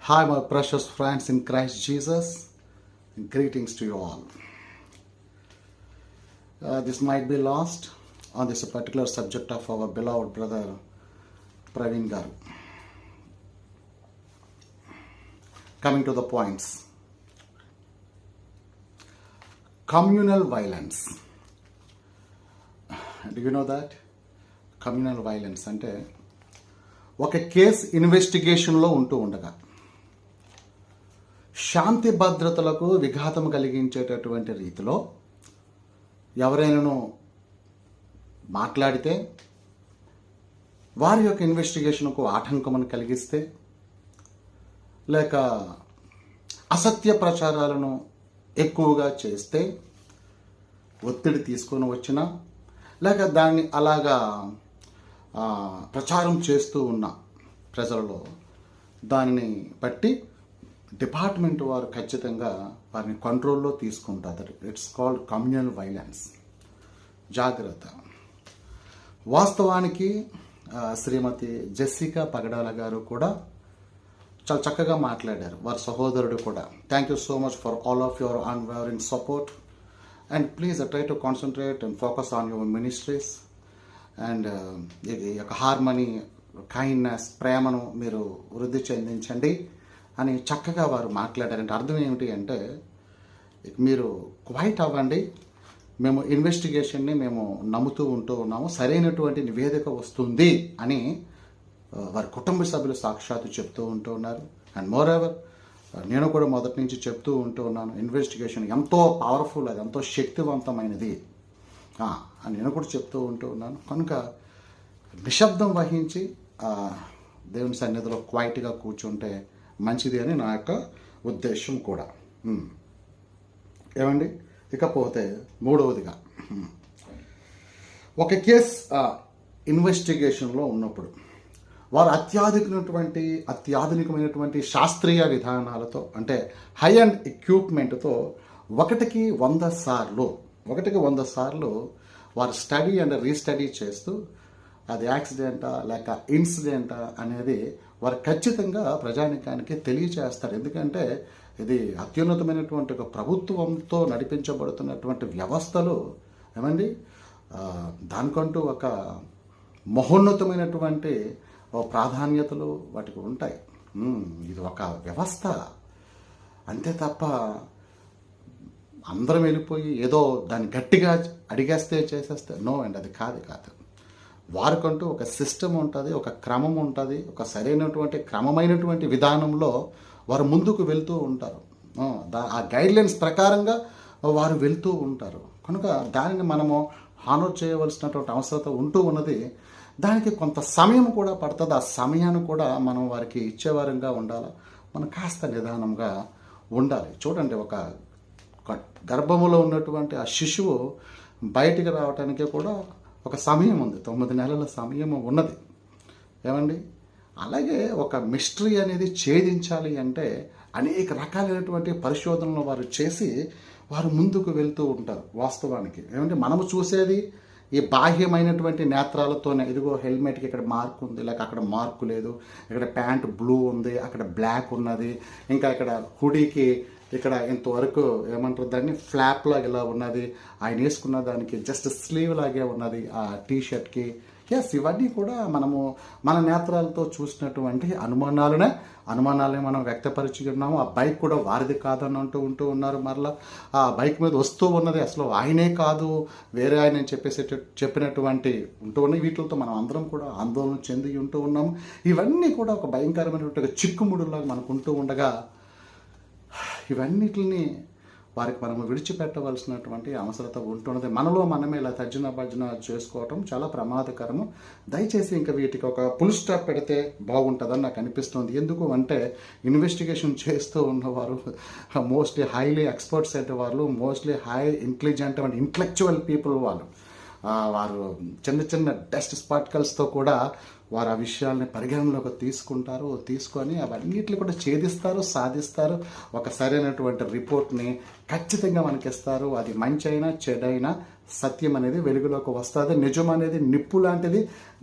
Hi, my precious friends in Christ Jesus. Greetings to you all. This might be lost on this particular subject of our beloved brother Praveen Garu. Coming to the points. Communal violence. Do you know that? Communal violence అంటే ఒక case ఇన్వెస్టిగేషన్లో ఉంటూ ఉండగా శాంతి భద్రతలకు విఘాతం కలిగించేటటువంటి రీతిలో ఎవరైనాను మాట్లాడితే వారి యొక్క ఇన్వెస్టిగేషన్కు ఆటంకమును కలిగిస్తే లేక అసత్య ప్రచారాలను ఎక్కువగా చేస్తే ఒత్తిడి తీసుకొని వచ్చినా లేక దాన్ని అలాగా ప్రచారం చేస్తూ ఉన్న ప్రజలలో దానిని బట్టి డిపార్ట్మెంట్ వారు ఖచ్చితంగా వారిని కంట్రోల్లో తీసుకుంటారు. It's called communal violence. జాగ్రత్త. వాస్తవానికి శ్రీమతి జెస్సికా పగడాల గారు కూడా చాలా చక్కగా మాట్లాడారు. వారి సహోదరుడు కూడా. Thank you so much for all of your unwavering support and please try to concentrate and focus on your ministries and ఈ యొక్క హార్మనీ, కైండ్నెస్, ప్రేమను మీరు వృద్ధి చెందించండి అని చక్కగా వారు మాట్లాడారంటే అర్థం ఏమిటి అంటే మీరు క్వైట్ అవ్వండి, మేము ఇన్వెస్టిగేషన్ని మేము నమ్ముతూ ఉంటూ ఉన్నాము, సరైనటువంటి నివేదిక వస్తుంది అని వారి కుటుంబ సభ్యులు సాక్షాత్తు చెప్తూ ఉంటూ ఉన్నారు. అండ్ మోర్ ఎవర్ నేను కూడా మొదటి నుంచి చెప్తూ ఉంటూ ఉన్నాను, ఇన్వెస్టిగేషన్ ఎంతో పవర్ఫుల్, అది ఎంతో శక్తివంతమైనది అని నేను కూడా చెప్తూ ఉంటూ ఉన్నాను. కనుక నిశ్శబ్దం వహించి దేవుని సన్నిధిలో క్వైట్గా కూర్చుంటే మంచిది అని నా యొక్క ఉద్దేశం కూడా. ఏమండి, ఇకపోతే మూడవదిగా ఒక కేస్ ఇన్వెస్టిగేషన్లో ఉన్నప్పుడు వారు అత్యాధునికమైనటువంటి శాస్త్రీయ విధానాలతో అంటే హై అండ్ ఎక్విప్మెంట్తో ఒకటికి 100 సార్లు వారు స్టడీ అండ్ రీస్టడీ చేస్తూ అది యాక్సిడెంటా లేక ఇన్సిడెంటా అనేది వారు ఖచ్చితంగా ప్రజానికానికి తెలియచేస్తారు. ఎందుకంటే ఇది అత్యున్నతమైనటువంటి ఒక ప్రభుత్వంతో నడిపించబడుతున్నటువంటి వ్యవస్థలు ఏమండి, దానికంటూ ఒక మహోన్నతమైనటువంటి ప్రాధాన్యతలు వాటికి ఉంటాయి. ఇది ఒక వ్యవస్థ అంతే తప్ప అందరం వెళ్ళిపోయి ఏదో దాన్ని గట్టిగా అడిగేస్తే చేసేస్తే నో అండి, అది కాదు. వారికంటూ ఒక సిస్టమ్ ఉంటుంది, ఒక క్రమం ఉంటుంది, ఒక సరైనటువంటి క్రమమైనటువంటి విధానంలో వారు ముందుకు వెళ్తూ ఉంటారు. ఆ గైడ్లైన్స్ ప్రకారంగా వారు వెళ్తూ ఉంటారు. కనుక దానిని మనము హానర్ చేయవలసినటువంటి అవసరం ఉంటూ ఉన్నది. దానికి కొంత సమయం కూడా పడుతుంది. ఆ సమయాన్ని కూడా మనం వారికి ఇచ్చేవారంగా ఉండాలి. మనం కాస్త నిదానంగా ఉండాలి. చూడండి, ఒక గర్భములో ఉన్నటువంటి ఆ శిశువు బయటికి రావటానికి కూడా ఒక సమయం ఉంది, 9 నెలల సమయం ఉన్నది. ఏమండి, అలాగే ఒక మిస్టరీ అనేది ఛేదించాలి అంటే అనేక రకాలైనటువంటి పరిశోధనలు వారు చేసి వారు ముందుకు వెళ్తూ ఉంటారు. వాస్తవానికి ఏమంటే మనము చూసేది ఈ బాహ్యమైనటువంటి నేత్రాలతోనే, ఇదిగో హెల్మెట్కి ఇక్కడ మార్క్ ఉంది, లేక అక్కడ మార్కు లేదు, ఇక్కడ ప్యాంట్ బ్లూ ఉంది, అక్కడ బ్లాక్ ఉన్నది, ఇంకా ఇక్కడ హుడీకి ఇక్కడ ఇంతవరకు ఏమంటారు దాన్ని ఫ్లాప్ లాగా ఇలా ఉన్నది, ఆయన వేసుకున్న దానికి జస్ట్ స్లీవ్ లాగే ఉన్నది ఆ టీషర్ట్కి. ఇవన్నీ కూడా మనము మన నేత్రాలతో చూసినటువంటి అనుమానాలనే మనం వ్యక్తపరిచి ఉన్నాము. ఆ బైక్ కూడా వారిది కాదని ఉంటూ ఉన్నారు. మరలా ఆ బైక్ మీద వస్తూ ఉన్నది అసలు ఆయనే కాదు, వేరే ఆయన చెప్పినటువంటి ఉంటూ ఉన్నాయి. వీటితో మనం అందరం కూడా ఆందోళన చెంది ఉంటూ ఉన్నాము. ఇవన్నీ కూడా ఒక భయంకరమైనటువంటి చిక్కుముడులాగా మనకు ఉంటూ ఉండగా ఇవన్నిటిని వారికి మనము విడిచిపెట్టవలసినటువంటి అవసరత ఉంటున్నది. మనలో మనమే ఇలా తర్జన భర్జన చేసుకోవటం చాలా ప్రమాదకరము. దయచేసి ఇంకా వీటికి ఒక ఫుల్ స్టాప్ పెడితే బాగుంటుందని నాకు అనిపిస్తుంది. ఎందుకు అంటే ఇన్వెస్టిగేషన్ చేస్తూ ఉన్నవారు మోస్ట్లీ హైలీ ఎక్స్పర్ట్స్ అయితే వాళ్ళు, mostly high intelligent and intellectual people వాళ్ళు. వారు చిన్న డస్ట్ పార్టికల్స్తో కూడా వారు ఆ విషయాల్ని పరిగణనలోకి తీసుకొని అవన్నిటిని కూడా ఛేదిస్తారు, సాధిస్తారు. ఒక సరైనటువంటి రిపోర్ట్ని ఖచ్చితంగా మనకిస్తారు. అది మంచి అయినా చెడైనా సత్యం అనేది వెలుగులోకి వస్తుంది. నిజం అనేది నిప్పు లాంటిది,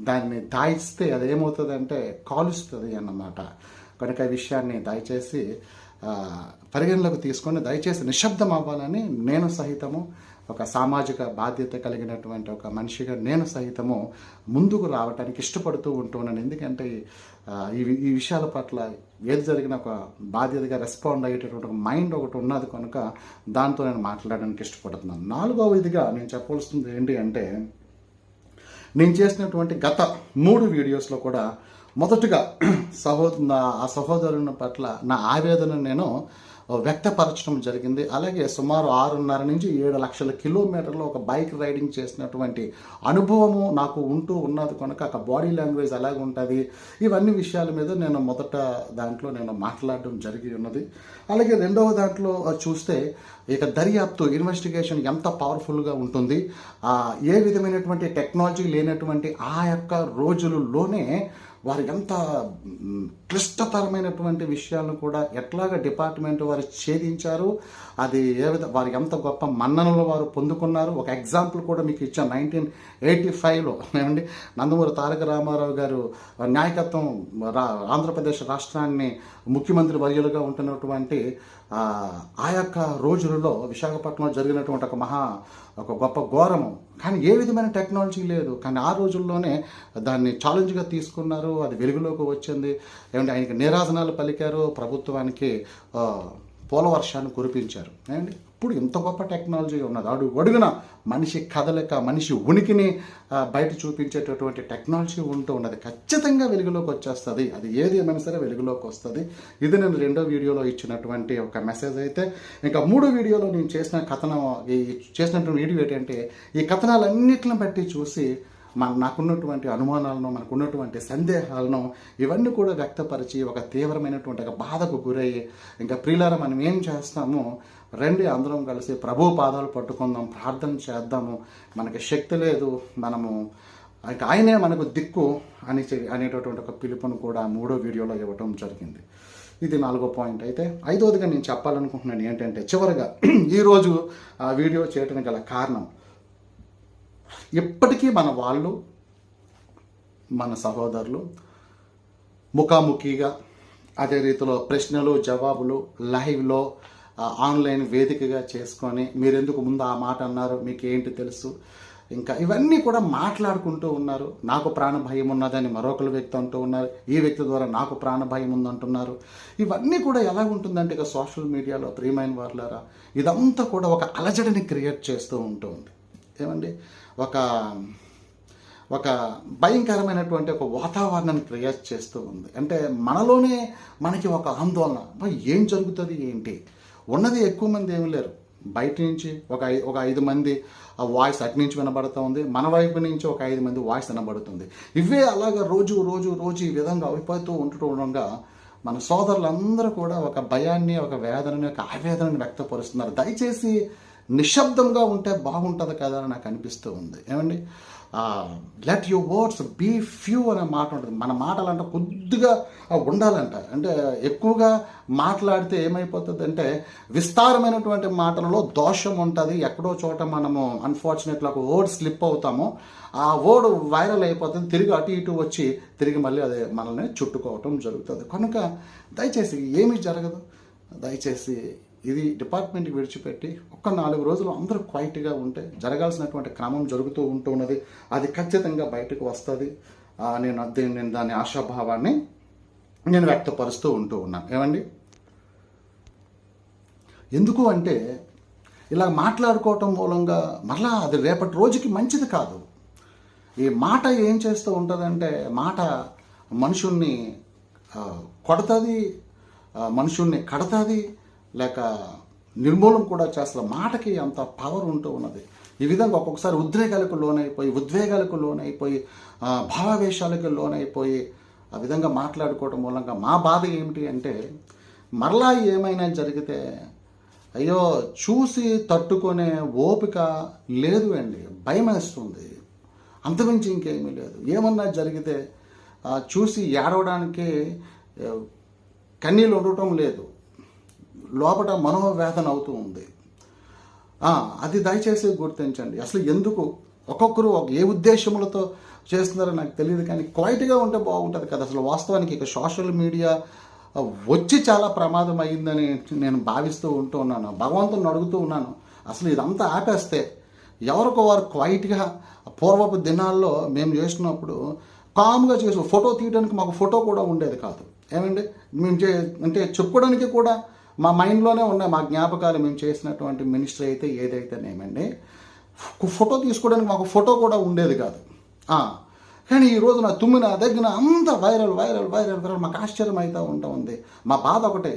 దాన్ని దాయిస్తే అదేమవుతుంది అంటే కాలుస్తుంది అన్నమాట. కనుక ఈ విషయాన్ని దయచేసి పరిగణలోకి తీసుకొని దయచేసి నిశ్శబ్దం అవ్వాలని నేను సహితము ఒక సామాజిక బాధ్యత కలిగినటువంటి ఒక మనిషిగా నేను సహితము ముందుకు రావడానికి ఇష్టపడుతూ ఉంటున్నాను. ఎందుకంటే ఈ విషయాల పట్ల ఏది జరిగిన ఒక బాధ్యతగా రెస్పాండ్ అయ్యేటటువంటి ఒక మైండ్ ఒకటి ఉన్నది కనుక దాంతో నేను మాట్లాడడానికి ఇష్టపడుతున్నాను. 4వదిగా నేను చెప్పవలసింది ఏంటి అంటే, నేను చేసినటువంటి గత 3 వీడియోస్లో కూడా మొదటగా ఆ సహోదరుని పట్ల నా ఆవేదనను నేను వ్యక్తపరచడం జరిగింది. అలాగే సుమారు 6.5 నుంచి 7 లక్షల కిలోమీటర్లు ఒక బైక్ రైడింగ్ చేసినటువంటి అనుభవము నాకు ఉంటూ ఉన్నది కనుక ఆ బాడీ లాంగ్వేజ్ ఎలాగ ఉంటుంది, ఇవన్నీ విషయాల మీద నేను మొదట దాంట్లో నేను మాట్లాడడం జరిగి ఉన్నది. అలాగే 2వ దాంట్లో చూస్తే ఇక దర్యాప్తు ఇన్వెస్టిగేషన్ ఎంత పవర్ఫుల్గా ఉంటుంది, ఏ విధమైనటువంటి టెక్నాలజీ లేనటువంటి ఆ యొక్క రోజులలోనే వారు ఎంత క్లిష్టతరమైనటువంటి విషయాలను కూడా ఎట్లాగా డిపార్ట్మెంట్ వారు ఛేదించారు, అది వారు ఎంత గొప్ప మన్ననలు వారు పొందుకున్నారు. ఒక ఎగ్జాంపుల్ కూడా మీకు ఇచ్చాను. 1985లో ఏమండి నందమూరి తారక రామారావు గారు నాయకత్వం ఆంధ్రప్రదేశ్ రాష్ట్రాన్ని ముఖ్యమంత్రి వర్యులుగా ఉంటున్నటువంటి ఆ యొక్క రోజులలో విశాఖపట్నంలో జరిగినటువంటి ఒక గొప్ప ఘోరము. కానీ ఏ విధమైన టెక్నాలజీ లేదు, కానీ ఆ రోజుల్లోనే దాన్ని ఛాలెంజ్గా తీసుకున్నారు, అది వెలుగులోకి వచ్చింది. ఏమంటే ఆయనకి నీరాజనాలు పలికారు, ప్రభుత్వానికి పూల వర్షాన్ని కురిపించారు. ఏమండి ఇప్పుడు ఇంత గొప్ప టెక్నాలజీ ఉన్నది. అడుగున మనిషి కదలిక, మనిషి ఉనికిని బయట చూపించేటటువంటి టెక్నాలజీ ఉంటూ ఉన్నది. ఖచ్చితంగా వెలుగులోకి వచ్చేస్తుంది. అది ఏది ఏమైనా సరే వెలుగులోకి వస్తుంది. ఇది నేను 2వ వీడియోలో ఇచ్చినటువంటి ఒక మెసేజ్ అయితే, ఇంకా 3వ వీడియోలో నేను చేసినటువంటి వీడియో ఏంటంటే, ఈ కథనాలన్నిటిని బట్టి చూసి నాకున్నటువంటి అనుమానాలను, మనకున్నటువంటి సందేహాలను ఇవన్నీ కూడా వ్యక్తపరిచి ఒక తీవ్రమైనటువంటి ఒక బాధకు గురయ్యి, ఇంకా ప్రియులారా మనం ఏం చేస్తాము, రండి అందరం కలిసి ప్రభు పాదాలు పట్టుకుందాం, ప్రార్థన చేద్దాము, మనకి శక్తి లేదు, మనము ఇంకా ఆయనే మనకు దిక్కు అనేటటువంటి ఒక పిలుపును కూడా 3వ వీడియోలో ఇవ్వటం జరిగింది. ఇది 4వ పాయింట్. అయితే 5వదిగా నేను చెప్పాలనుకుంటున్నాను ఏంటంటే, చివరిగా ఈరోజు ఆ వీడియో చేయడానికి గల కారణం, ఇప్పటికీ మన సహోదరులు ముఖాముఖిగా అదే రీతిలో ప్రశ్నలు జవాబులు లైవ్లో ఆన్లైన్ వేదికగా చేసుకొని, మీరెందుకు ముందు ఆ మాట అన్నారు, మీకు ఏంటి తెలుసు, ఇంకా ఇవన్నీ కూడా మాట్లాడుకుంటూ ఉన్నారు. నాకు ప్రాణ భయం ఉన్నదని మరొకరు వ్యక్తి అంటూ ఉన్నారు, ఈ వ్యక్తి ద్వారా నాకు ప్రాణ భయం ఉందంటున్నారు. ఇవన్నీ కూడా ఎలా ఉంటుందంటే, ఇక సోషల్ మీడియాలో ప్రియమైన వారులారా, ఇదంతా కూడా ఒక అలజడిని క్రియేట్ చేస్తూ ఉంటుంది. ఏమండి ఒక భయంకరమైనటువంటి ఒక వాతావరణాన్ని క్రియేట్ చేస్తూ ఉంది. అంటే మనలోనే మనకి ఒక ఆందోళన, ఏం జరుగుతుంది ఏంటి, ఉన్నది ఎక్కువ మంది ఏమి లేరు, బయట నుంచి ఒక 5 మంది ఆ వాయిస్ అటు నుంచి వినబడుతూ ఉంది, మన వైపు నుంచి ఒక 5 మంది వాయిస్ వినబడుతుంది. ఇవే అలాగా రోజు ఈ విధంగా అయిపోతూ ఉండగా మన సోదరులందరూ కూడా ఒక భయాన్ని, ఒక వేదనని, ఒక ఆవేదనని వ్యక్తపరుస్తున్నారు. దయచేసి నిశ్శబ్దంగా ఉంటే బాగుంటుంది కదా అని నాకు అనిపిస్తూ ఉంది. ఏమండి, let your words be few అనే మాట ఉంటుంది. మన మాటలంటే కొద్దిగా ఉండాలంట. అంటే ఎక్కువగా మాట్లాడితే ఏమైపోతుంది అంటే, విస్తారమైనటువంటి మాటలలో దోషం ఉంటుంది. ఎక్కడో చోట మనము అన్ఫార్చునేట్లీ ఒక వర్డ్ స్లిప్ అవుతాము, ఆ వర్డ్ వైరల్ అయిపోతుంది, తిరిగి అటు ఇటు వచ్చి తిరిగి మళ్ళీ అదే మనల్ని చుట్టుకోవటం జరుగుతుంది. కనుక దయచేసి ఏమీ జరగదు. దయచేసి ఇది డిపార్ట్మెంట్కి విడిచిపెట్టి ఒక్క 4 రోజులు అందరూ క్వైట్గా ఉంటే జరగాల్సినటువంటి క్రమం జరుగుతూ ఉంటున్నది. అది ఖచ్చితంగా బయటకు వస్తుంది. నేను దాని ఆశాభావాన్ని నేను వ్యక్తపరుస్తూ ఉంటూ ఉన్నాను. ఏమండి, ఎందుకు అంటే ఇలా మాట్లాడుకోవటం మూలంగా మరలా అది రేపటి రోజుకి మంచిది కాదు. ఈ మాట ఏం చేస్తూ ఉంటుందంటే, మాట మనుషుల్ని కొడుతుంది, మనుషుల్ని కడతాది, లేక నిర్మూలన కూడా చేస్తారు. మాటకి అంత పవర్ ఉంటూ ఉన్నది. ఈ విధంగా ఒక్కొక్కసారి ఉద్వేగాలకు లోనైపోయి భావావేశాలకు లోనైపోయి ఆ విధంగా మాట్లాడుకోవడం మూలంగా మా బాధ ఏమిటి అంటే, మరలా ఏమైనా జరిగితే అయ్యో చూసి తట్టుకునే ఓపిక లేదు అండి, భయం వేస్తుంది, అంతమించి ఇంకేమీ లేదు. ఏమన్నా జరిగితే చూసి ఏడవడానికి కన్నీళ్ళు ఉండటం లేదు, లోపల మనోవేదన అవుతూ ఉంది. అది దయచేసి గుర్తించండి. అసలు ఎందుకు ఒక్కొక్కరు ఏ ఉద్దేశములతో చేస్తున్నారో నాకు తెలియదు, కానీ క్వైట్గా ఉంటే బాగుంటుంది కదా. అసలు వాస్తవానికి ఇక సోషల్ మీడియా వచ్చి చాలా ప్రమాదం అయిందని నేను భావిస్తూ ఉన్నాను. భగవంతుని అడుగుతూ ఉన్నాను, అసలు ఇదంతా ఆపేస్తే ఎవరికో వారు క్వైట్గా పూర్వపు దినాల్లో మేము చేసినప్పుడు కామ్గా చేసి ఫోటో తీయడానికి మాకు ఫోటో కూడా ఉండేది కాదు. ఏమండి మేము అంటే చెప్పుకోవడానికి కూడా మా మైండ్లోనే ఉన్నాయి మా జ్ఞాపకాలు, మేము చేసినటువంటి మినిస్ట్రీ అయితే ఏదైతేనేమండి, ఫోటో తీసుకోవడానికి మాకు ఫోటో కూడా ఉండేది కాదు. కానీ ఈరోజు నా తుమ్మిన దగ్గర అంత వైరల్ వైరల్ వైరల్ వైరల్ మాకు ఆశ్చర్యం అవుతూ ఉంది. మా బాధ ఒకటే,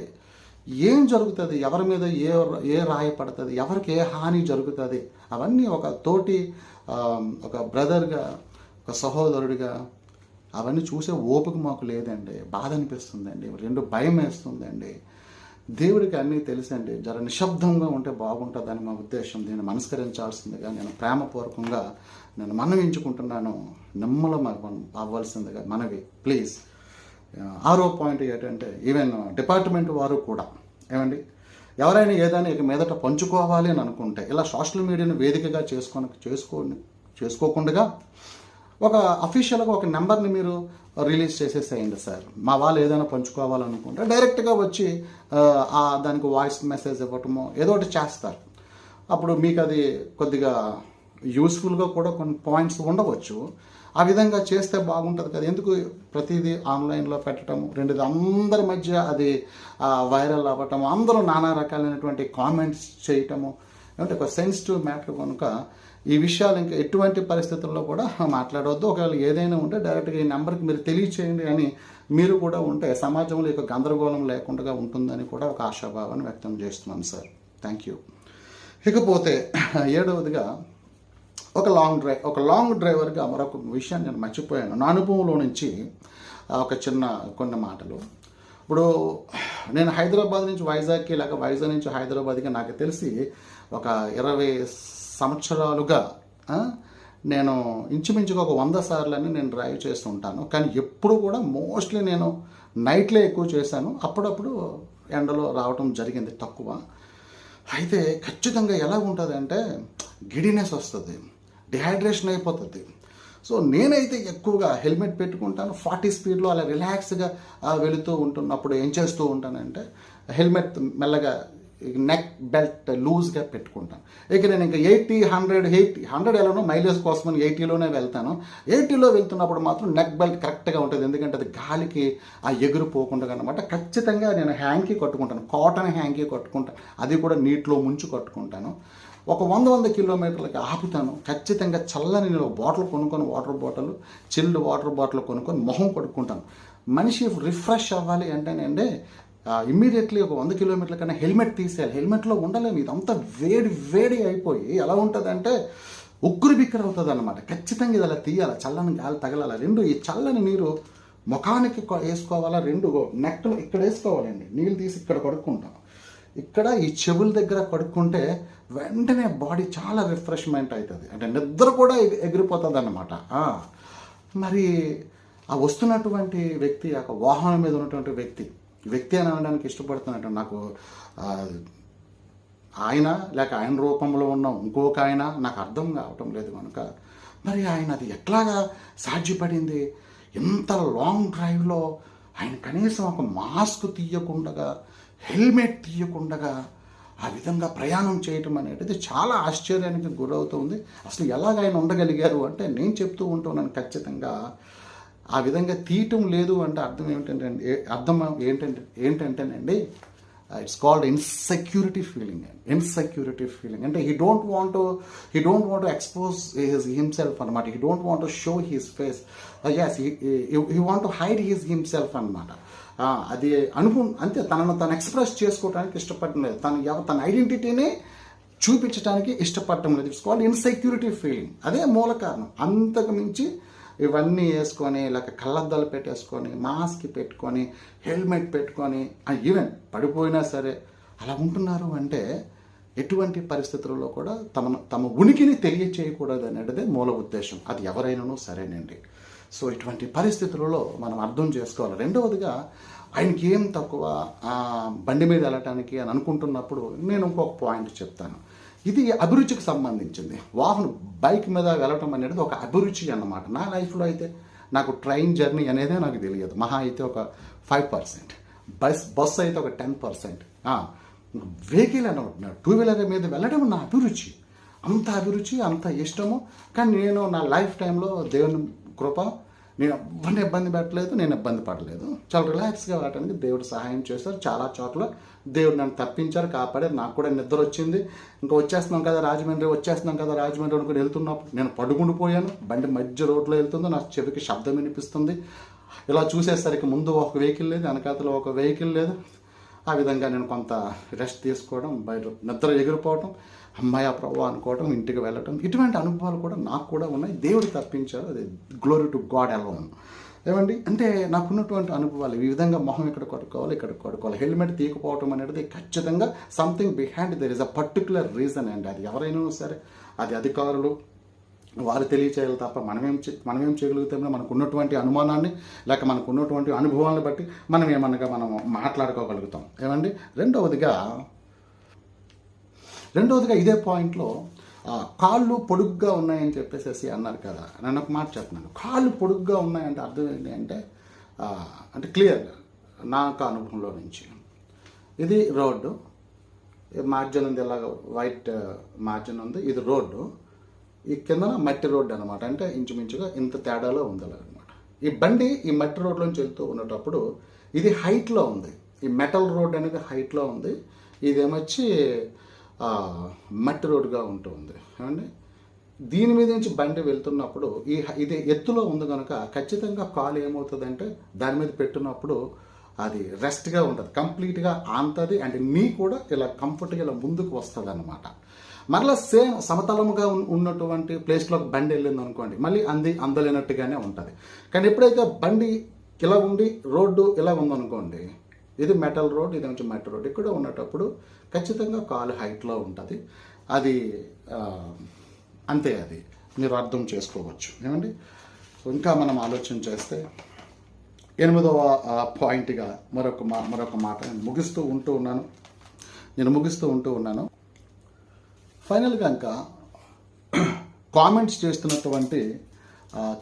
ఏం జరుగుతుంది, ఎవరి మీద ఏ రాయి పడుతుంది, ఎవరికి ఏ హాని జరుగుతుంది, అవన్నీ ఒక తోటి ఒక బ్రదర్గా, ఒక సహోదరుడిగా అవన్నీ చూసే ఓపిక మాకు లేదండి. బాధ అనిపిస్తుందండి, రెండు భయం వేస్తుందండి. దేవుడికి అన్నీ తెలుసండి, జర నిశ్శబ్దంగా ఉంటే బాగుంటుందని మా ఉద్దేశం. దీన్ని మనస్కరించాల్సిందిగా నేను ప్రేమపూర్వకంగా నేను మనవించుకుంటున్నాను. నిమ్మలం అవ్వాల్సిందిగా మనవి, ప్లీజ్. 6వ పాయింట్ ఏంటంటే, ఈవెన్ డిపార్ట్మెంట్ వారు కూడా ఏమండి, ఎవరైనా ఏదైనా ఇక మీదట పంచుకోవాలి అని అనుకుంటే ఇలా సోషల్ మీడియాను వేదికగా చేసుకోకుండా ఒక అఫీషియల్గా ఒక నెంబర్ని మీరు రిలీజ్ చేసేసేయండి సార్. మా వాళ్ళు ఏదైనా పంచుకోవాలనుకుంటే డైరెక్ట్గా వచ్చి దానికి వాయిస్ మెసేజ్ ఇవ్వటమో ఏదో ఒకటి చేస్తారు. అప్పుడు మీకు అది కొద్దిగా యూస్ఫుల్గా కూడా కొన్ని పాయింట్స్ ఉండవచ్చు. ఆ విధంగా చేస్తే బాగుంటుంది కదా. ఎందుకు ప్రతిదీ ఆన్లైన్లో పెట్టడము, రెండుది అందరి మధ్య అది వైరల్ అవ్వటము, అందరూ నానా రకాలైనటువంటి కామెంట్స్ చేయటము, అంటే ఒక సెన్సిటివ్ మ్యాటర్ కనుక ఈ విషయాలు ఇంకా ఎటువంటి పరిస్థితుల్లో కూడా మాట్లాడవద్దు. ఒకవేళ ఏదైనా ఉంటే డైరెక్ట్గా ఈ నెంబర్కి మీరు తెలియచేయండి అని మీరు కూడా ఉంటే సమాజంలో ఇక గందరగోళం లేకుండా ఉంటుందని కూడా ఒక ఆశాభావాన్ని వ్యక్తం చేస్తున్నాను సార్. Thank you. ఇకపోతే 7వదిగా ఒక లాంగ్ డ్రైవర్గా మరొక విషయాన్ని నేను మర్చిపోయాను. నా అనుభవంలో నుంచి కొన్ని మాటలు. ఇప్పుడు నేను హైదరాబాద్ నుంచి వైజాగ్కి, లేక వైజాగ్ నుంచి హైదరాబాద్కి నాకు తెలిసి ఒక 20 సంవత్సరాలుగా నేను ఇంచుమించుగా ఒక 100 సార్లని నేను డ్రైవ్ చేస్తుంటాను. కానీ ఎప్పుడు కూడా మోస్ట్లీ నేను నైట్లో ఎక్కువ చేశాను. అప్పుడప్పుడు ఎండలో రావటం జరిగింది తక్కువ. అయితే ఖచ్చితంగా ఎలా ఉంటుంది అంటే గిడినెస్ వస్తుంది, డిహైడ్రేషన్ అయిపోతుంది. సో నేనైతే ఎక్కువగా హెల్మెట్ పెట్టుకుంటాను. 40 స్పీడ్లో అలా రిలాక్స్గా వెళుతూ ఉంటున్నప్పుడు ఏం చేస్తూ ఉంటానంటే హెల్మెట్ మెల్లగా నెక్ బెల్ట్ లూజ్గా పెట్టుకుంటాను. ఇక నేను ఇంకా 80, 100 ఎలానో మైలేజ్ కోసమని 80లోనే వెళ్తాను. 80లో వెళ్తున్నప్పుడు మాత్రం నెక్ బెల్ట్ కరెక్ట్గా ఉంటుంది, ఎందుకంటే అది గాలికి ఎగిరిపోకుండా అనమాట. ఖచ్చితంగా నేను హ్యాంగ్కి కట్టుకుంటాను, కాటన్ హ్యాంగ్కి కట్టుకుంటాను, అది కూడా నీటిలో ముంచి కట్టుకుంటాను. ఒక 100 కిలోమీటర్లకి ఆపుతాను. ఖచ్చితంగా చల్లని నీళ్ళు బాటిల్ కొనుక్కొని, చిల్డ్ వాటర్ బాటిల్ కొనుక్కొని మొహం కడుక్కుంటాను. మనిషి రిఫ్రెష్ అవ్వాలి అంటేనండి ఇమ్మీడియట్లీ ఒక 100 కిలోమీటర్ల కన్నా హెల్మెట్ తీసేయాలి. హెల్మెట్లో ఉండలేము, ఇదంతా వేడి అయిపోయి ఎలా ఉంటుందంటే ఉక్కిరి బిక్కిరి అవుతుంది అనమాట. ఖచ్చితంగా ఇది అలా తీయాలి, చల్లని గాలి తగలాలి. ఈ చల్లని నీరు ముఖానికి వేసుకోవాలా, నెక్లో ఇక్కడ వేసుకోవాలండి. నీళ్ళు తీసి ఇక్కడ కడుక్కుంటాం, ఇక్కడ ఈ చెవుల దగ్గర కడుక్కుంటే వెంటనే బాడీ చాలా రిఫ్రెష్మెంట్ అవుతుంది. అంటే నిద్ర కూడా ఎగిరిపోతుంది అన్నమాట. మరి ఆ వస్తున్నటువంటి వ్యక్తి, ఆ వాహనం మీద ఉన్నటువంటి వ్యక్తి అని అనడానికి ఇష్టపడుతున్నట్టు నాకు ఆయన లేక ఆయన రూపంలో ఉన్న ఇంకొక ఆయన నాకు అర్థం కావటం లేదు కనుక, మరి ఆయన అది ఎట్లాగా సాధ్యపడింది? ఎంత లాంగ్ డ్రైవ్లో ఆయన కనీసం ఒక మాస్క్ తీయకుండా, హెల్మెట్ తీయకుండా ఆ విధంగా ప్రయాణం చేయటం అనేది చాలా ఆశ్చర్యానికి గురవుతుంది. అసలు ఎలాగ ఆయన ఉండగలిగారు అంటే నేను చెప్తూ ఉంటున్నాను. ఖచ్చితంగా ఆ విధంగా తీయటం లేదు అంటే అర్థం ఏంటంటేనండి ఇట్స్ కాల్డ్ ఇన్సెక్యూరిటీ ఫీలింగ్. అంటే he don't want to expose himself అనమాట. He don't want to show his face. He want to hide himself అనమాట. అది అంతే, తను ఎక్స్ప్రెస్ చేసుకోవడానికి ఇష్టపడటం లేదు, తన ఐడెంటిటీని చూపించడానికి ఇష్టపడటం లేదు. It's called insecurity feeling. అదే మూల కారణం. అంతకు మించి ఇవన్నీ వేసుకొని, లేక కళ్ళద్దాలు పెట్టేసుకొని, మాస్క్ పెట్టుకొని, హెల్మెట్ పెట్టుకొని, ఈవెన్ పడిపోయినా సరే అలా ఉంటున్నారు అంటే ఎటువంటి పరిస్థితుల్లో కూడా తమ ఉనికిని తెలియచేయకూడదు అనేదే మూల ఉద్దేశం. అది ఎవరైనానూ సరేనండి. సో ఇటువంటి పరిస్థితులలో మనం అర్థం చేసుకోవాలి. రెండవదిగా ఆయనకి ఏం తక్కువ బండి మీద వెళ్ళటానికి అని అనుకుంటున్నప్పుడు నేను ఇంకొక పాయింట్ చెప్తాను. ఇది అభిరుచికి సంబంధించింది. బైక్ మీద వెళ్ళటం అనేది ఒక అభిరుచి అన్నమాట. నా లైఫ్లో అయితే నాకు ట్రైన్ జర్నీ అనేదే నాకు తెలియదు. మహా అయితే ఒక 5%. బస్ అయితే ఒక 10%. వెహికల్ అని ఉంటున్నాడు, టూ వీలర్ మీద వెళ్ళడం నా అభిరుచి, అంత అభిరుచి, అంత ఇష్టము. కానీ నేను నా లైఫ్ టైంలో దేవుని కృప, నేను ఎవరిని ఇబ్బంది పెట్టలేదు, నేను ఇబ్బంది పడలేదు. చాలా రిలాక్స్గా వెళ్ళడానికి దేవుడు సహాయం చేశారు. చాలా చోట్ల దేవుడు నన్ను తప్పించారు, కాపాడారు. నాకు కూడా నిద్ర వచ్చింది. ఇంకా వచ్చేస్తున్నాం కదా రాజమండ్రి అనుకుని వెళ్తున్నప్పుడు నేను పడుకుండిపోయాను. బండి మధ్య రోడ్లో వెళ్తుందో నా చెవికి శబ్దం వినిపిస్తుంది. ఇలా చూసేసరికి ముందు ఒక వెహికల్ లేదు, వెనకాతలో ఒక వెహికల్ లేదు. ఆ విధంగా నేను కొంత రెస్ట్ తీసుకోవడం, బయట నిద్ర ఎగిరిపోవడం, అమ్మాయి ప్రభు అనుకోవడం, ఇంటికి వెళ్ళటం, ఇటువంటి అనుభవాలు కూడా నాకు కూడా ఉన్నాయి. దేవుడు తప్పించారు. అది గ్లోరీ టు గాడ్ అలోన్. ఏమండి, అంటే నాకున్నటువంటి అనుభవాలు ఈ విధంగా మొహం ఇక్కడ కొట్టుకోవాలి, హెల్మెట్ తీయకపోవటం అనేది ఖచ్చితంగా something behind there is a particular reason అండి. అది ఎవరైనా సరే, అది అధికారులు వారు తెలియచేయాలి తప్ప మనమేం చేయగలుగుతామో మనకు ఉన్నటువంటి అనుమానాన్ని లేక మనకు ఉన్నటువంటి అనుభవాలను బట్టి మనం మాట్లాడుకోగలుగుతాం. ఏమండి, రెండవదిగా ఇదే పాయింట్లో కాళ్ళు పొడుగ్గా ఉన్నాయని చెప్పేసి అన్నారు కదా. నేను ఒక మాట చెప్తున్నాను. కాళ్ళు పొడుగ్గా ఉన్నాయంటే అర్థం ఏంటి అంటే క్లియర్గా నాకు అనుభవంలో నుంచి, ఇది రోడ్డు, మార్జిన్ ఉంది, ఇలాగ వైట్ మార్జిన్ ఉంది, ఇది రోడ్డు, ఈ కిందన మట్టి రోడ్డు అనమాట. అంటే ఇంచుమించుగా ఇంత తేడాలో ఉంది అనమాట. ఈ మట్టి రోడ్లోంచి వెళ్తూ ఉన్నప్పుడు ఇది హైట్లో ఉంది, ఈ మెటల్ రోడ్ అనేది హైట్లో ఉంది, ఇదేమొచ్చి మట్టి రోడ్డుగా ఉంటుంది. ఏమండి, దీని మీద నుంచి బండి వెళ్తున్నప్పుడు ఇది ఎత్తులో ఉంది కనుక ఖచ్చితంగా కాలు ఏమవుతుందంటే దాని మీద పెట్టినప్పుడు అది రెస్ట్గా ఉంటుంది, కంప్లీట్గా ఆంతది. అండ్ నీ కూడా ఇలా కంఫర్ట్గా ఇలా ముందుకు వస్తుంది అనమాట. మరలా సేమ్ సమతలముగా ఉన్నటువంటి ప్లేస్లోకి బండి వెళ్ళింది అనుకోండి, మళ్ళీ అందలేనట్టుగానే ఉంటుంది. కానీ ఎప్పుడైతే బండి ఇలా ఉండి రోడ్డు ఇలా ఉందనుకోండి, ఇది మెటల్ రోడ్, ఇది కొంచెం మట్టి రోడ్, ఇక్కడ ఉన్నటప్పుడు ఖచ్చితంగా కాలు హైట్లో ఉంటుంది. అది అంతే, అది మీరు అర్థం చేసుకోవచ్చు. ఏమండి, ఇంకా మనం ఆలోచన చేస్తే 8వ పాయింట్గా మరొక మాట నేను ముగిస్తూ ఉంటూ ఉన్నాను. ఫైనల్గా ఇంకా కామెంట్స్ చేస్తున్నటువంటి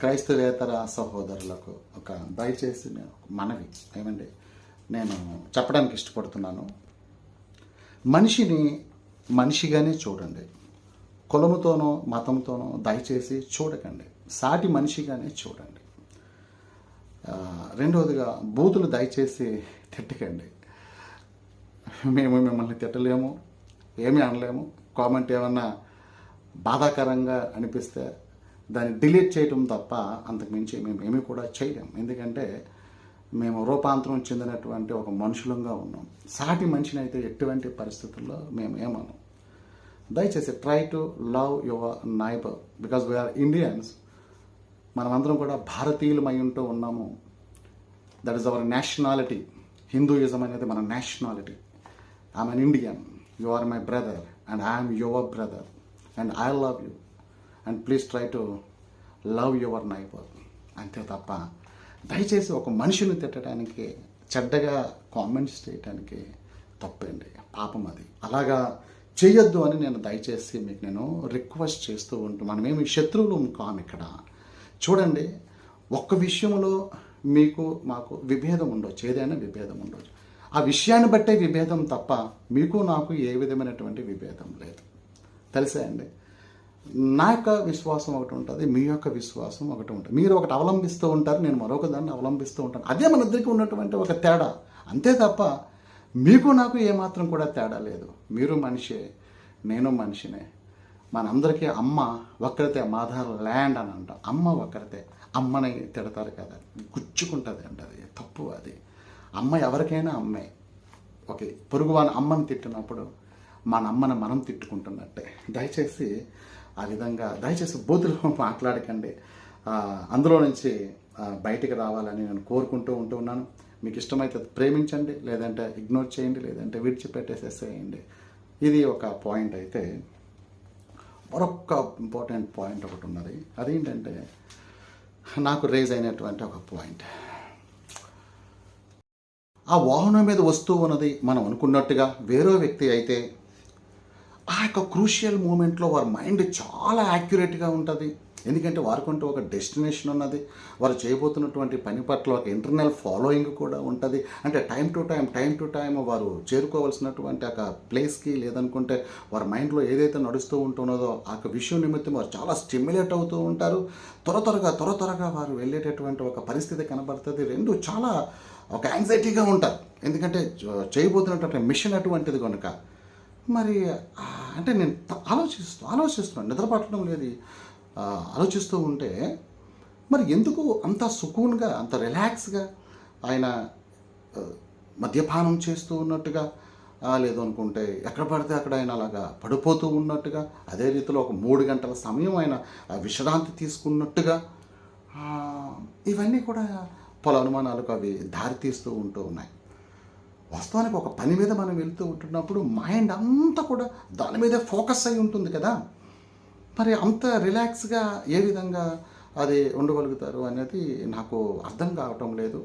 క్రైస్తవేతర సహోదరులకు దయచేసి మనవి ఏమండి, నేను చెప్పడానికి ఇష్టపడుతున్నాను. మనిషిని మనిషిగానే చూడండి, కులముతోనో మతంతోనో దయచేసి చూడకండి, సాటి మనిషిగానే చూడండి. రెండవదిగా బూతులు దయచేసి తిట్టకండి. మేము మిమ్మల్ని తిట్టలేము, ఏమీ అనలేము. కామెంట్ ఏమన్నా బాధాకరంగా అనిపిస్తే దాన్ని డిలీట్ చేయటం తప్ప అంతకుమించి మేము ఏమీ కూడా చేయలేము. ఎందుకంటే మేము రూపాంతరం చెందినటువంటి ఒక మనుషులంగా ఉన్నాం. సాటి మనిషిని అయితే ఎటువంటి పరిస్థితుల్లో మేము ఏమన్నాం. దయచేసి try to love your neighbour, because we are Indians. మనమందరం కూడా భారతీయులమై ఉంటూ ఉన్నాము. That is our nationality. Hinduism అనేది మన nationality. I'm an Indian, you are my brother and I'm your brother and I love you and please try to love your neighbour. అంతే తప్ప దయచేసి ఒక మనిషిని తిట్టడానికి, చెడ్డగా కామెంట్స్ చేయడానికి తప్పండి, పాపం అది. అలాగా చేయొద్దు అని నేను దయచేసి మీకు నేను రిక్వెస్ట్ చేస్తూ మనమేమి శత్రువులు కాము ఇక్కడ. చూడండి, ఒక్క విషయంలో మీకు మాకు విభేదం ఉండొచ్చు, ఏదైనా విభేదం ఉండొచ్చు. ఆ విషయాన్ని బట్టే విభేదం తప్ప మీకు నాకు ఏ విధమైనటువంటి విభేదం లేదు. తెలుసా అండి, నా యొక్క విశ్వాసం ఒకటి ఉంటుంది, మీ యొక్క విశ్వాసం ఒకటి ఉంటుంది. మీరు ఒకటి అవలంబిస్తూ ఉంటారు, నేను మరొక దాన్ని అవలంబిస్తూ ఉంటాను. అదే మన ఇద్దరికి ఉన్నటువంటి ఒక తేడా, అంతే తప్ప మీకు నాకు ఏమాత్రం కూడా తేడా లేదు. మీరు మనిషే, నేను మనిషినే. మనందరికీ అమ్మ ఒక్కరితే, మదర్ ల్యాండ్ అని అంటాం. అమ్మ ఒక్కరితే. అమ్మని తిడతారు కదా, గుచ్చుకుంటుంది అండి, అది తప్పు. అది అమ్మ ఎవరికైనా అమ్మే. ఓకే, పొరుగువాని అమ్మని తిట్టినప్పుడు మన అమ్మని మనం తిట్టుకుంటున్నట్టే. దయచేసి ఆ విధంగా దయచేసి బూతులు మాట్లాడకండి. అందులో నుంచి బయటికి రావాలని నేను కోరుకుంటూ ఉన్నాను. మీకు ఇష్టమైతే ప్రేమించండి, లేదంటే ఇగ్నోర్ చేయండి, లేదంటే విడిచిపెట్టేసేసేయండి. ఇది ఒక పాయింట్. అయితే మరొక ఇంపార్టెంట్ పాయింట్ ఒకటి ఉన్నది. అదేంటంటే నాకు రేజ్ అయినటువంటి ఒక పాయింట్, ఆ వాహనం మీద వస్తూ ఉన్నది మనం అనుకున్నట్టుగా వేరే వ్యక్తి అయితే ఆ యొక్క క్రూషియల్ మూమెంట్లో వారి మైండ్ చాలా యాక్యురేట్గా ఉంటుంది. ఎందుకంటే వారికంటూ ఒక డెస్టినేషన్ ఉన్నది. వారు చేయబోతున్నటువంటి పని పట్ల ఒక ఇంటర్నల్ ఫాలోయింగ్ కూడా ఉంటుంది. అంటే టైం టు టైం వారు చేరుకోవాల్సినటువంటి ఒక ప్లేస్కి, లేదనుకుంటే వారి మైండ్లో ఏదైతే నడుస్తూ ఉంటున్నదో ఆ విషయం నిమిత్తం వారు చాలా స్టిమ్యులేట్ అవుతూ ఉంటారు. త్వరగా వారు వెళ్ళేటటువంటి ఒక పరిస్థితి కనబడుతుంది. రెండు చాలా ఒక యాంగ్జైటీగా ఉంటారు. ఎందుకంటే చేయబోతున్నటువంటి మిషన్ అటువంటిది కనుక. మరి అంటే నేను ఆలోచిస్తున్నాను, నిద్ర పట్టడం లేదు. ఆలోచిస్తూ ఉంటే మరి ఎందుకు అంత సుకూన్గా, అంత రిలాక్స్గా ఆయన మద్యపానం చేస్తూ ఉన్నట్టుగా, లేదు అనుకుంటే ఎక్కడ పడితే అక్కడ ఆయన అలాగా పడిపోతూ ఉన్నట్టుగా, అదే రీతిలో ఒక 3 గంటల సమయం ఆయన విశ్రాంతి తీసుకున్నట్టుగా, ఇవన్నీ కూడా పలు అనుమానాలకు అవి దారితీస్తూ ఉంటూ ఉన్నాయి. వాస్తవానికి ఒక పని మీద మనం వెళ్తూ ఉంటున్నప్పుడు మైండ్ అంతా కూడా దాని మీదే ఫోకస్ అయి ఉంటుంది కదా. మరి అంత రిలాక్స్గా ఏ విధంగా అది ఉండగలుగుతారు అనేది నాకు అర్థం కావటం లేదు.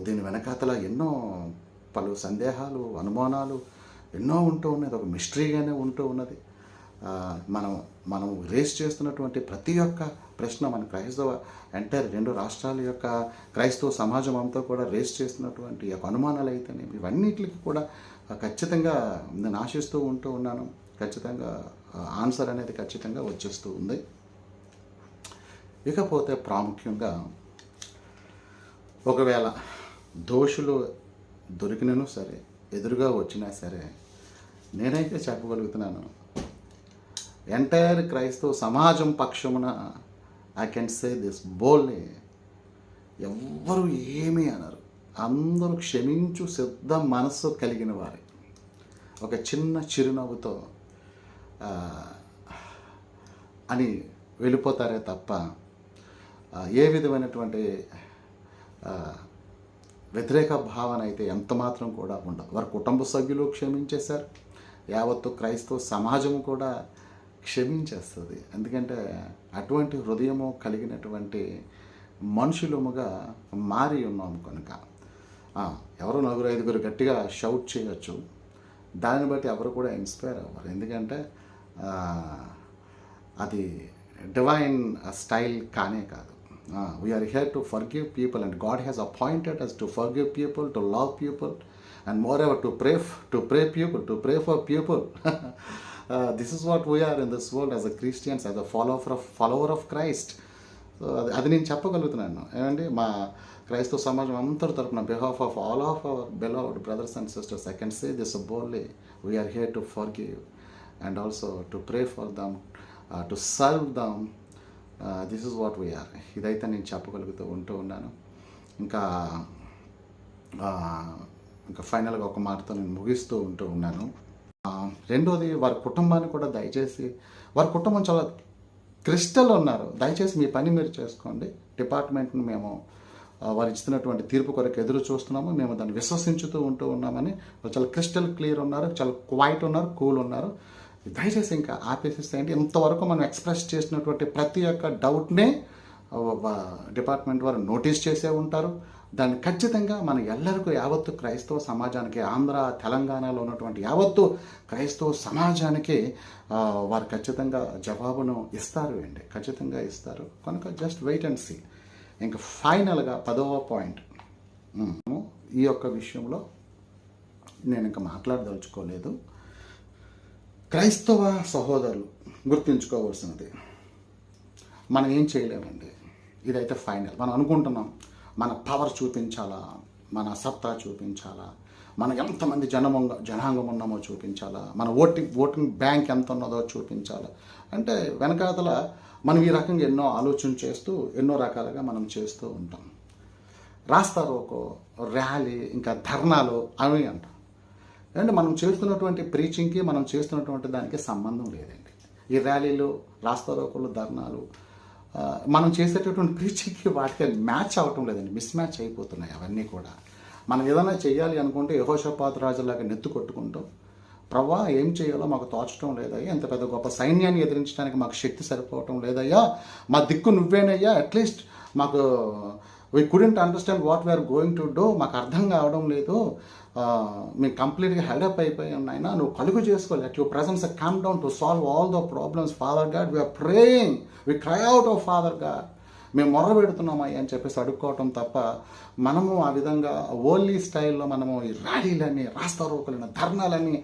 దీని వెనకాతల ఎన్నో పలు సందేహాలు, అనుమానాలు ఎన్నో ఉంటూ ఉన్నది. ఒక మిస్టరీగానే ఉంటూ ఉన్నది. మనం రేస్ చేస్తున్నటువంటి ప్రతి ఒక్క ప్రశ్న మన క్రైస్తవ ఎంటైర్ 2 రాష్ట్రాల యొక్క క్రైస్తవ సమాజం అంతా కూడా రేస్ చేస్తున్నటువంటి యొక్క అనుమానాలు అయితేనే ఇవన్నిటికి కూడా ఖచ్చితంగా నేను ఆశిస్తూ ఉంటూ ఉన్నాను. ఖచ్చితంగా ఆన్సర్ అనేది ఖచ్చితంగా వచ్చేస్తూ ఉంది. ఇకపోతే ప్రాముఖ్యంగా ఒకవేళ దోషులు దొరికినను సరే, ఎదురుగా వచ్చినా సరే, నేనైతే చెప్పగలుగుతున్నాను, ఎంటైర్ క్రైస్తవ సమాజం పక్షమున I can say this boldly, ఎవ్వరు ఏమీ అనరు. అందరూ క్షమించు సిద్ధ మనస్సు కలిగిన వారే ఒక చిన్న చిరునవ్వుతో అని వెళ్ళిపోతారే తప్ప ఏ విధమైనటువంటి వ్యతిరేక భావన అయితే ఎంత మాత్రం కూడా ఉండదు. వారి కుటుంబ సభ్యులు క్షమించేశారు, యావత్తు క్రైస్తవ సమాజం కూడా క్షమించేస్తుంది. ఎందుకంటే అటువంటి హృదయము కలిగినటువంటి మనుషులముగా మారి ఉన్నాము కనుక. ఎవరో 4-5 గట్టిగా షౌట్ చేయొచ్చు, దాన్ని బట్టి ఎవరు కూడా ఇన్స్పైర్ అవ్వరు. ఎందుకంటే అది డివైన్ స్టైల్ కానే కాదు. We are here to forgive people and God has appointed us to forgive people, to love people and moreover to pray for people. This is what we are in this world as a Christians, as a follower of Christ. So అది నేను చెప్పగలుగుతున్నాను. ఏమండి, మా క్రైస్తవ సమాజం అందరి తరపున behalf of all of our beloved brothers and sisters, I can say this boldly: we are here to forgive and also to pray for them, to serve them. This is what we are. ఇదైతే నేను చెప్పగలుగుతూ ఉంటూ ఉన్నాను. ఇంకా ఫైనల్గా ఒక మాటతో నేను ముగిస్తూ ఉంటూ ఉన్నాను. రెండోది, వారి కుటుంబాన్ని కూడా దయచేసి, వారి కుటుంబం చాలా క్రిస్టల్ ఉన్నారు, దయచేసి మీ పని మీరు చేసుకోండి. డిపార్ట్మెంట్ని మేము వారు ఇస్తున్నటువంటి తీర్పు కొరకు ఎదురు చూస్తున్నాము, మేము దాన్ని విశ్వసించుతూ ఉంటూ ఉన్నామని చాలా క్రిస్టల్ క్లియర్ ఉన్నారు, చాలా క్వైట్ ఉన్నారు, కూల్ ఉన్నారు. దయచేసి ఇంకా ఆపేసేసేయండి. ఇంతవరకు మనం ఎక్స్ప్రెస్ చేసినటువంటి ప్రతి ఒక్క డౌట్నే డిపార్ట్మెంట్ వారు నోటీస్ చేసే ఉంటారు. దాన్ని ఖచ్చితంగా మన ఎల్లరికూ, యావత్తు క్రైస్తవ సమాజానికి, ఆంధ్ర తెలంగాణలో ఉన్నటువంటి యావత్తు క్రైస్తవ సమాజానికి వారు ఖచ్చితంగా జవాబును ఇస్తారు అండి, ఖచ్చితంగా ఇస్తారు. కనుక జస్ట్ వెయిట్ అండ్ సీ. ఇంకా ఫైనల్గా 10వ పాయింట్, ఈ యొక్క విషయంలో నేను ఇంకా మాట్లాడదలుచుకోలేదు. క్రైస్తవ సహోదరులు గుర్తుంచుకోవాల్సినది, మనం ఏం చేయలేమండి. ఇదైతే ఫైనల్. మనం అనుకుంటున్నాం మన పవర్ చూపించాలా, మన సత్తా చూపించాలా, మన ఎంతమంది జనాంగం ఉన్నామో చూపించాలా, మన ఓటింగ్ బ్యాంక్ ఎంత ఉన్నదో చూపించాలా అంటే వెనకాతల మనం ఈ రకంగా ఎన్నో ఆలోచన చేస్తూ ఎన్నో రకాలుగా మనం చేస్తూ ఉంటాం. రాస్తారోకో, ర్యాలీ, ఇంకా ధర్నాలు అవి అంటాం. అంటే మనం చేస్తున్నటువంటి ప్రీచింగ్కి మనం చేస్తున్నటువంటి దానికి సంబంధం లేదండి. ఈ ర్యాలీలు, రాస్తారోకోలు, ధర్నాలు మనం చేసేటటువంటి ప్రీచింగ్కి వాటికి మ్యాచ్ అవ్వటం లేదండి, మిస్ మ్యాచ్ అయిపోతున్నాయి అవన్నీ కూడా. మనం ఏదైనా చేయాలి అనుకుంటే యెహోషాపాతు రాజులాగా నెత్తు కొట్టుకుంటాం, ప్రవ్వా ఏం చేయాలో మాకు తోచడం లేదయ్యా, ఎంత పెద్ద గొప్ప సైన్యాన్ని ఎదిరించడానికి మాకు శక్తి సరిపోవటం లేదయ్యా, మా దిక్కు నువ్వేనయ్యా, అట్లీస్ట్ మాకు we couldn't understand what we are going to do. మాకు అర్థం కావడం లేదు, మేము కంప్లీట్గా హెల్డప్ అయిపోయి ఉన్నాయినా, నువ్వు కలుగు చేసుకో. Let your presence come down to solve all the problems father God. We are praying, we cry out of father God. మేము మొర్ర పెడుతున్నామయ్యా అని చెప్పేసి అడుక్కోవటం తప్ప, మనము ఆ విధంగా ఓన్లీ స్టైల్లో మనము ఈ ర్యాలీలని, రాస్తారోకులని, ధర్నాలని,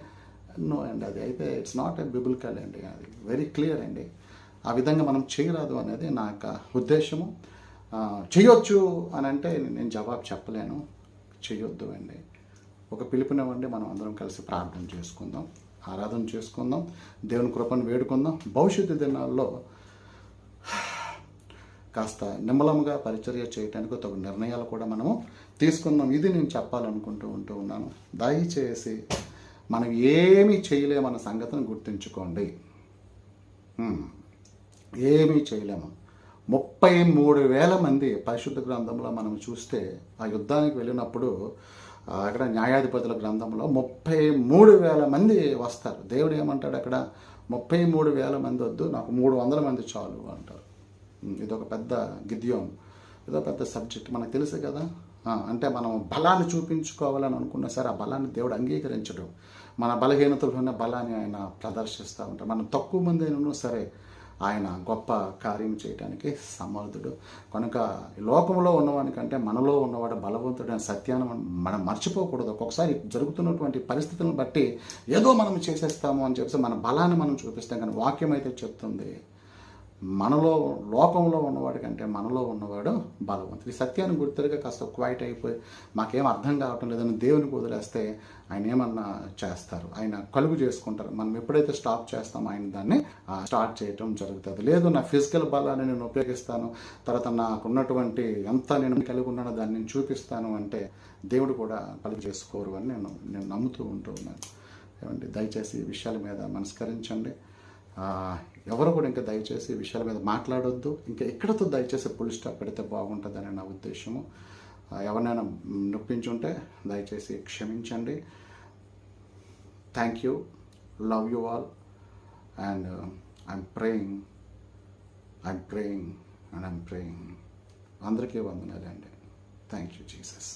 నో అండి. అది అయితే ఇట్స్ నాట్ ఎ బిబిలికల్ అండి, అది వెరీ క్లియర్ అండి. ఆ విధంగా మనం చేయరాదు అనేది నా యొక్క ఉద్దేశము. చేయొచ్చు అని అంటే నేను జవాబు చెప్పలేను, చేయొద్దు అండి. ఒక పిలుపునివ్వండి, మనం అందరం కలిసి ప్రార్థన చేసుకుందాం, ఆరాధన చేసుకుందాం, దేవుని కృపను వేడుకుందాం. భవిష్యత్తు దినాల్లో కాస్త నిమ్మలంగా పరిచర్య చేయడానికి తగు నిర్ణయాలు కూడా మనము తీసుకుందాం. ఇది నేను చెప్పాలనుకుంటూ ఉన్నాను. దయచేసి మనం ఏమీ చేయలేమన్న సంగతిని గుర్తుంచుకోండి. ఏమీ చేయలేము. 33,000 మంది పరిశుద్ధ గ్రంథంలో మనం చూస్తే, ఆ యుద్ధానికి వెళ్ళినప్పుడు అక్కడ న్యాయాధిపతుల గ్రంథంలో 33,000 మంది వస్తారు. దేవుడు ఏమంటాడు అక్కడ? 33,000 మంది వద్దు, నాకు 300 మంది చాలు అంటారు. ఇదొక పెద్ద గిద్యోన్, ఇదో పెద్ద సబ్జెక్ట్, మనకు తెలుసు కదా. అంటే మనం బలాన్ని చూపించుకోవాలని అనుకున్నా సరే, ఆ బలాన్ని దేవుడు అంగీకరించడు. మన బలహీనతలు ఉన్న బలాన్ని ఆయన ప్రదర్శిస్తూ ఉంటారు. మనం తక్కువ మంది అయినా సరే ఆయన గొప్ప కార్యం చేయడానికి సమర్థుడు. కనుక ఈ లోకంలో ఉన్నవానికంటే మనలో ఉన్నవాడు బలవంతుడు అనే సత్యాన్ని మనం మర్చిపోకూడదు. ఒక్కొక్కసారి జరుగుతున్నటువంటి పరిస్థితులను బట్టి ఏదో మనం చేసేస్తాము అని చెప్పేసి మన బలాన్ని మనం చూపిస్తాం. కానీ వాక్యం అయితే చెప్తుంది, మనలో, లోకంలో ఉన్నవాడి కంటే మనలో ఉన్నవాడు బలవంతుడు. ఈ సత్యాన్ని గుర్తుగా కాస్త క్వైట్ అయిపోయి మాకేం అర్థం కావటం లేదని దేవునికి వదిలేస్తే ఆయన ఏమన్నా చేస్తారు, ఆయన కలుగు చేసుకుంటారు. మనం ఎప్పుడైతే స్టాప్ చేస్తామో ఆయన దాన్ని స్టార్ట్ చేయటం జరుగుతుంది. లేదు, నా ఫిజికల్ బలాన్ని నేను ఉపయోగిస్తాను, తర్వాత నాకున్నటువంటి ఎంత నేను కలిగి ఉన్నానో దాన్ని నేను చూపిస్తాను అంటే దేవుడు కూడా కలుగు చేసుకోరు అని నేను నమ్ముతూ ఉన్నాను. ఏమండి, దయచేసి ఈ విషయాల మీద మనస్కరించండి. ఎవరు కూడా ఇంకా దయచేసి ఈ విషయాల మీద మాట్లాడొద్దు. ఇంకా ఎక్కడతో దయచేసి ఫుల్ స్టాప్ పెడితే బాగుంటుందని నా ఉద్దేశము. ఎవరినైనా నొప్పించుంటే దయచేసి క్షమించండి. Thank you, love you all, and I'm praying and I'm praying. అందరికీ వందనాలండి. Thank you Jesus.